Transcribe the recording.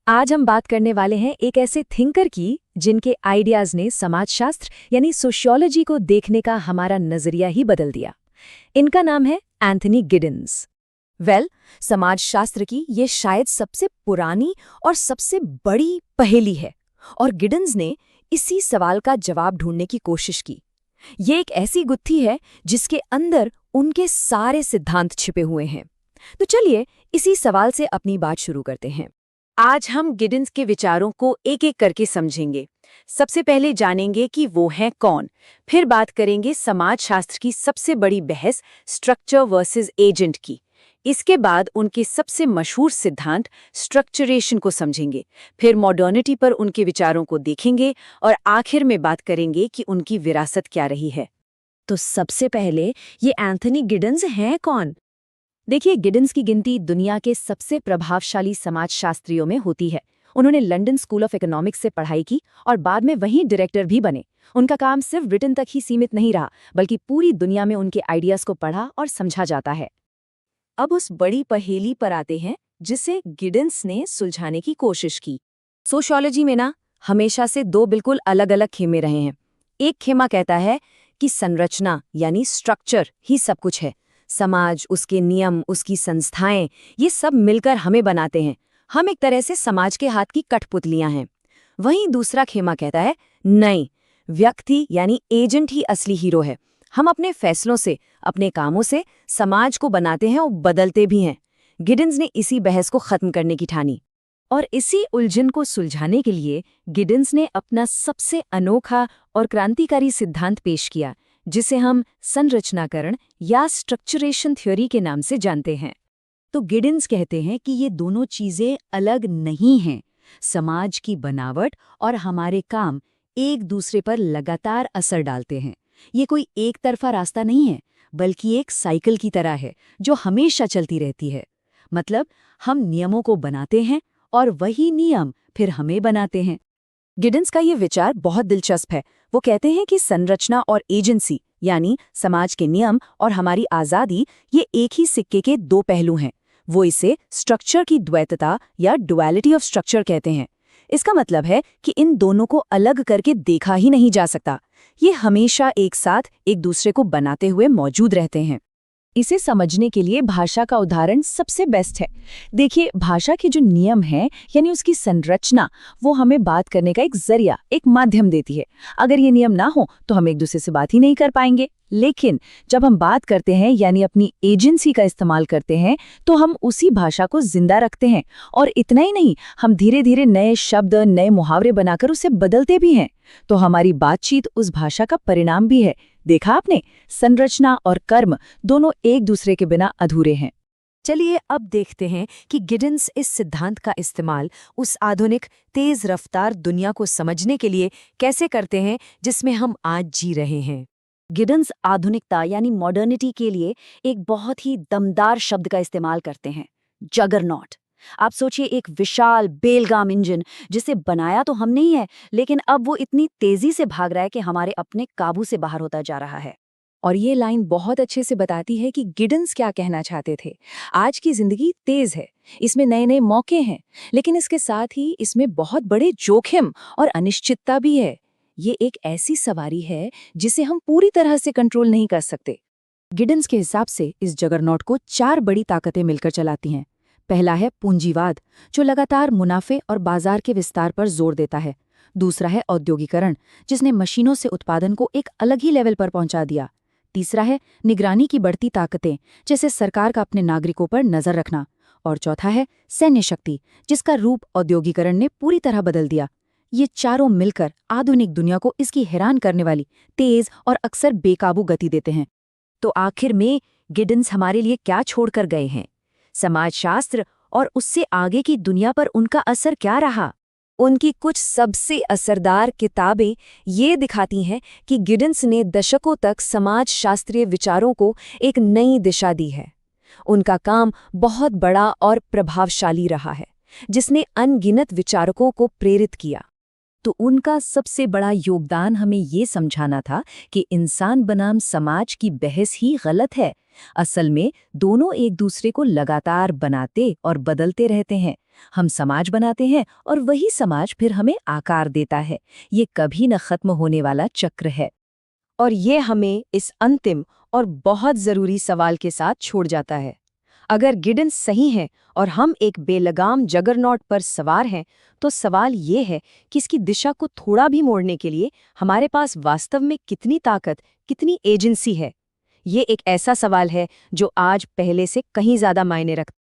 आज हम बात करने वाले हैं एक ऐसे थिंकर की जिनके आइडियाज ने समाजशास्त्र यानी सोशियोलॉजी को देखने का हमारा नजरिया ही बदल दिया। इनका नाम है एंथनी गिडन्स। समाजशास्त्र की ये शायद सबसे पुरानी और सबसे बड़ी पहेली है और गिडन्स ने इसी सवाल का जवाब ढूंढने की कोशिश की। ये एक ऐसी गुत्थी है जिसके अंदर उनके सारे सिद्धांत छिपे हुए हैं। तो चलिए इसी सवाल से अपनी बात शुरू करते हैं। आज हम गिडन्स के विचारों को एक एक करके समझेंगे। सबसे पहले जानेंगे कि वो हैं कौन, फिर बात करेंगे समाजशास्त्र की सबसे बड़ी बहस स्ट्रक्चर वर्सेस एजेंट की। इसके बाद उनके सबसे मशहूर सिद्धांत स्ट्रक्चरेशन को समझेंगे, फिर मॉडर्निटी पर उनके विचारों को देखेंगे और आखिर में बात करेंगे कि उनकी विरासत क्या रही है। तो सबसे पहले ये एंथनी गिडन्स हैं कौन? देखिए, गिडन्स की गिनती दुनिया के सबसे प्रभावशाली समाजशास्त्रियों में होती है। उन्होंने लंदन स्कूल ऑफ इकोनॉमिक्स से पढ़ाई की और बाद में वहीं डायरेक्टर भी बने। उनका काम सिर्फ ब्रिटेन तक ही सीमित नहीं रहा, बल्कि पूरी दुनिया में उनके आइडियाज को पढ़ा और समझा जाता है। अब उस बड़ी पहेली पर आते हैं जिसे गिडन्स ने सुलझाने की कोशिश की। सोशियोलॉजी में ना हमेशा से दो बिल्कुल अलग अलग खेमे रहे हैं। एक खेमा कहता है कि संरचना यानी स्ट्रक्चर ही सब कुछ है। समाज, उसके नियम, उसकी संस्थाएं, ये सब मिलकर हमें बनाते हैं। हम एक तरह से समाज के हाथ की कठपुतलियां हैं। वहीं दूसरा खेमा कहता है नहीं, व्यक्ति यानी एजेंट ही असली हीरो है। हम अपने फैसलों से, अपने कामों से समाज को बनाते हैं और बदलते भी हैं। गिडन्स ने इसी बहस को खत्म करने की ठानी और इसी उलझन को सुलझाने के लिए गिडन्स ने अपना सबसे अनोखा और क्रांतिकारी सिद्धांत पेश किया, जिसे हम संरचनाकरण या स्ट्रक्चरेशन थ्योरी के नाम से जानते हैं। तो गिडन्स कहते हैं कि ये दोनों चीजें अलग नहीं हैं। समाज की बनावट और हमारे काम एक दूसरे पर लगातार असर डालते हैं। ये कोई एक तरफा रास्ता नहीं है, बल्कि एक साइकिल की तरह है जो हमेशा चलती रहती है। मतलब हम नियमों को बनाते हैं और वही नियम फिर हमें बनाते हैं। गिडन्स का ये विचार बहुत दिलचस्प है। वो कहते हैं कि संरचना और एजेंसी यानी समाज के नियम और हमारी आज़ादी, ये एक ही सिक्के के दो पहलू हैं। वो इसे स्ट्रक्चर की द्वैतता या डुअलिटी ऑफ स्ट्रक्चर कहते हैं। इसका मतलब है कि इन दोनों को अलग करके देखा ही नहीं जा सकता। ये हमेशा एक साथ एक दूसरे को बनाते हुए मौजूद रहते हैं। इसे समझने के लिए भाषा का उदाहरण सबसे बेस्ट है। देखिए, भाषा के जो नियम हैं यानी उसकी संरचना, वो हमें बात करने का एक जरिया, एक माध्यम देती है। अगर ये नियम ना हो तो हम एक दूसरे से बात ही नहीं कर पाएंगे। लेकिन जब हम बात करते हैं यानी अपनी एजेंसी का इस्तेमाल करते हैं, तो हम उसी भाषा को जिंदा रखते हैं। और इतना ही नहीं, हम धीरे धीरे नए शब्द, नए मुहावरे बनाकर उसे बदलते भी हैं। तो हमारी बातचीत उस भाषा का परिणाम भी है। देखा आपने, संरचना और कर्म दोनों एक दूसरे के बिना अधूरे हैं। चलिए अब देखते हैं कि गिडन्स इस सिद्धांत का इस्तेमाल उस आधुनिक तेज रफ्तार दुनिया को समझने के लिए कैसे करते हैं जिसमें हम आज जी रहे हैं। गिडन्स आधुनिकता यानी मॉडर्निटी के लिए एक बहुत ही दमदार शब्द का इस्तेमाल करते हैं, जगरनॉट। आप सोचिए, एक विशाल बेलगाम इंजन जिसे बनाया तो हमने ही है, लेकिन अब वो इतनी तेजी से भाग रहा है कि हमारे अपने काबू से बाहर होता जा रहा है। और ये लाइन बहुत अच्छे से बताती है कि गिडन्स क्या कहना चाहते थे। आज की जिंदगी तेज है, इसमें नए नए मौके हैं, लेकिन इसके साथ ही इसमें बहुत बड़े जोखिम और अनिश्चितता भी है। ये एक ऐसी सवारी है जिसे हम पूरी तरह से कंट्रोल नहीं कर सकते। गिडन्स के हिसाब से इस जगरनॉट को 4 बड़ी ताकतें मिलकर चलाती हैं। पहला है पूंजीवाद, जो लगातार मुनाफे और बाजार के विस्तार पर जोर देता है। दूसरा है औद्योगिकरण, जिसने मशीनों से उत्पादन को एक अलग ही लेवल पर पहुंचा दिया। तीसरा है निगरानी की बढ़ती ताकतें, जैसे सरकार का अपने नागरिकों पर नजर रखना। और चौथा है सैन्य शक्ति, जिसका रूप औद्योगिकरण ने पूरी तरह बदल दिया। ये चारों मिलकर आधुनिक दुनिया को इसकी हैरान करने वाली तेज और अक्सर बेकाबू गति देते हैं। तो आखिर में गिडन्स हमारे लिए क्या छोड़कर गए हैं? समाजशास्त्र और उससे आगे की दुनिया पर उनका असर क्या रहा? उनकी कुछ सबसे असरदार किताबें ये दिखाती हैं कि गिडन्स ने दशकों तक समाजशास्त्रीय विचारों को एक नई दिशा दी है। उनका काम बहुत बड़ा और प्रभावशाली रहा है, जिसने अनगिनत विचारकों को प्रेरित किया। तो उनका सबसे बड़ा योगदान हमें ये समझाना था कि इंसान बनाम समाज की बहस ही गलत है। असल में दोनों एक दूसरे को लगातार बनाते और बदलते रहते हैं। हम समाज बनाते हैं और वही समाज फिर हमें आकार देता है। ये कभी न खत्म होने वाला चक्र है। और ये हमें इस अंतिम और बहुत ज़रूरी सवाल के साथ छोड़ जाता है। अगर गिडेंस सही है और हम एक बेलगाम जगरनॉट पर सवार हैं, तो सवाल ये है कि इसकी दिशा को थोड़ा भी मोड़ने के लिए हमारे पास वास्तव में कितनी ताकत, कितनी एजेंसी है। ये एक ऐसा सवाल है जो आज पहले से कहीं ज़्यादा मायने रखता है।